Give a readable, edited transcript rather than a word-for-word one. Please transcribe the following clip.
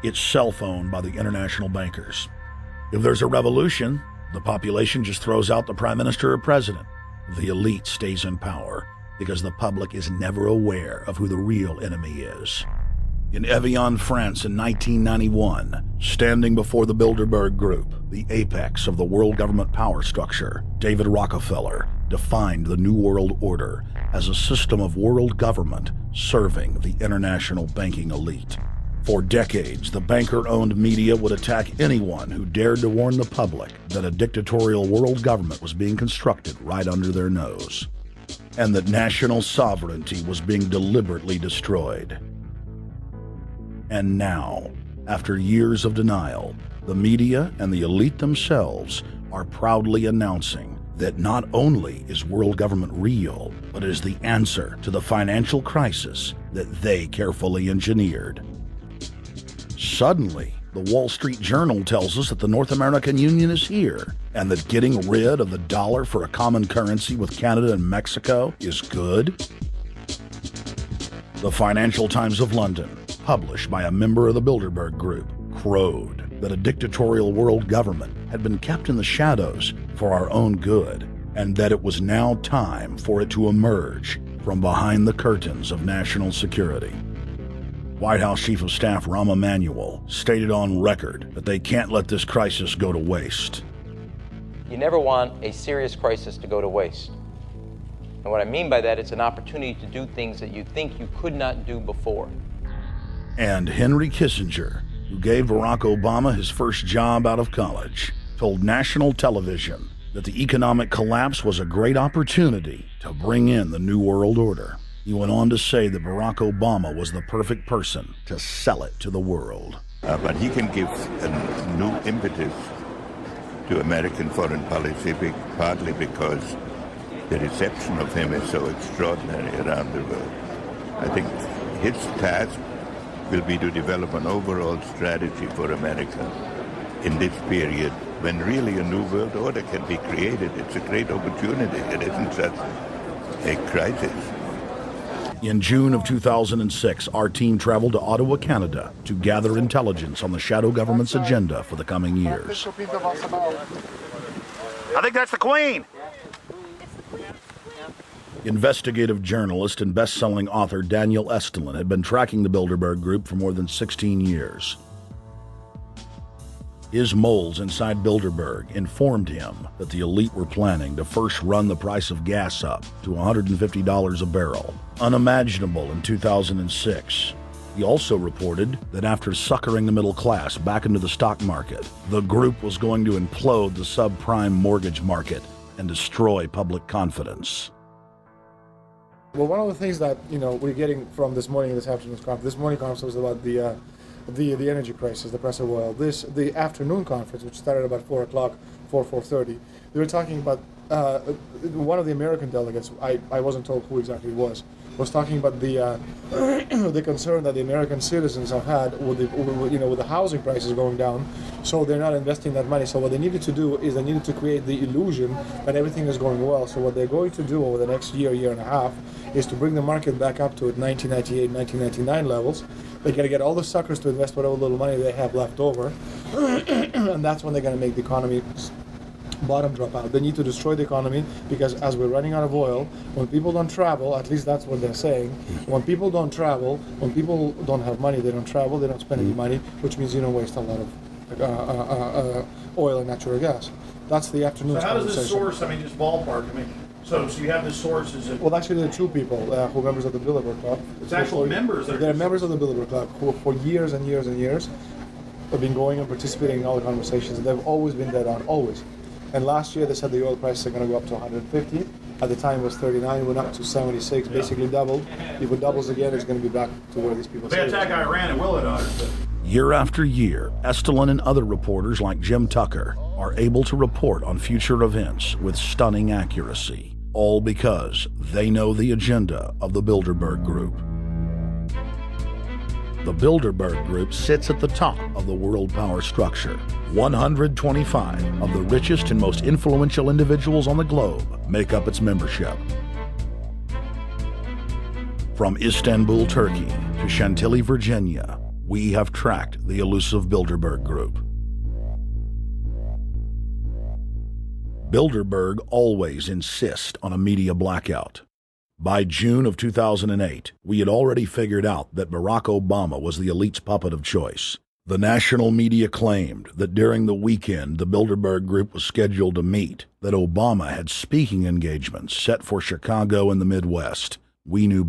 It's self-owned by the international bankers. If there's a revolution, the population just throws out the prime minister or president. The elite stays in power because the public is never aware of who the real enemy is. In Evian, France in 1991, standing before the Bilderberg Group, the apex of the world government power structure, David Rockefeller defined the New World Order as a system of world government serving the international banking elite. For decades, the banker-owned media would attack anyone who dared to warn the public that a dictatorial world government was being constructed right under their nose, and that national sovereignty was being deliberately destroyed. And now, after years of denial, the media and the elite themselves are proudly announcing that not only is world government real, but is the answer to the financial crisis that they carefully engineered. Suddenly, the Wall Street Journal tells us that the North American Union is here, and that getting rid of the dollar for a common currency with Canada and Mexico is good. The Financial Times of London, published by a member of the Bilderberg Group, crowed that a dictatorial world government had been kept in the shadows for our own good, and that it was now time for it to emerge from behind the curtains of national security. White House Chief of Staff Rahm Emanuel stated on record that they can't let this crisis go to waste. You never want a serious crisis to go to waste. And what I mean by that, it's an opportunity to do things that you think you could not do before. And Henry Kissinger, who gave Barack Obama his first job out of college, told national television that the economic collapse was a great opportunity to bring in the New World Order. He went on to say that Barack Obama was the perfect person to sell it to the world. But he can give a new impetus to American foreign policy, partly because the reception of him is so extraordinary around the world. I think his task will be to develop an overall strategy for America in this period when really a new world order can be created. It's a great opportunity. It isn't just a crisis. In June of 2006, our team traveled to Ottawa, Canada, to gather intelligence on the shadow government's agenda for the coming years. I think that's the Queen. Investigative journalist and best-selling author Daniel Estulin had been tracking the Bilderberg Group for more than 16 years. His moles inside Bilderberg informed him that the elite were planning to first run the price of gas up to $150 a barrel, unimaginable in 2006. He also reported that after suckering the middle class back into the stock market, the group was going to implode the subprime mortgage market and destroy public confidence. Well, one of the things that we're getting from this morning and this afternoon's conference, this morning conference was about the energy crisis, the price of oil. The afternoon conference, which started about 4 o'clock, 4:30, they were talking about one of the American delegates. I wasn't told who exactly it was talking about the the concern that the American citizens have had with the housing prices going down, so they're not investing that money. So what they needed to do is they needed to create the illusion that everything is going well. So what they're going to do over the next year and a half is to bring the market back up to 1998, 1999 levels. They're going to get all the suckers to invest whatever little money they have left over, and that's when they're going to make the economy bottom drop out. They need to destroy the economy because as we're running out of oil, when people don't travel, at least that's what they're saying, when people don't travel, when people don't have money, they don't travel, they don't spend any money, which means you don't waste a lot of oil and natural gas. That's the afternoon. So how does this source, just ballpark, so you have the sources. Well, actually, there are two people who are members of the Bilderberg Club. It's actual members. They're members of the Bilderberg Club who for years and years and years have been going and participating in all the conversations. They've always been dead on, always. And last year they said the oil prices are going to go up to 150. At the time it was 39, it went up to 76, basically doubled. If it doubles again, it's going to be back to where these people say. They attack Iran and will it, Year after year, Estulin and other reporters like Jim Tucker are able to report on future events with stunning accuracy, all because they know the agenda of the Bilderberg Group. The Bilderberg Group sits at the top of the world power structure. 125 of the richest and most influential individuals on the globe make up its membership. From Istanbul, Turkey, to Chantilly, Virginia, we have tracked the elusive Bilderberg Group. Bilderberg always insist on a media blackout. By June of 2008, we had already figured out that Barack Obama was the elite's puppet of choice. The national media claimed that during the weekend the Bilderberg Group was scheduled to meet, that Obama had speaking engagements set for Chicago and the Midwest. We knew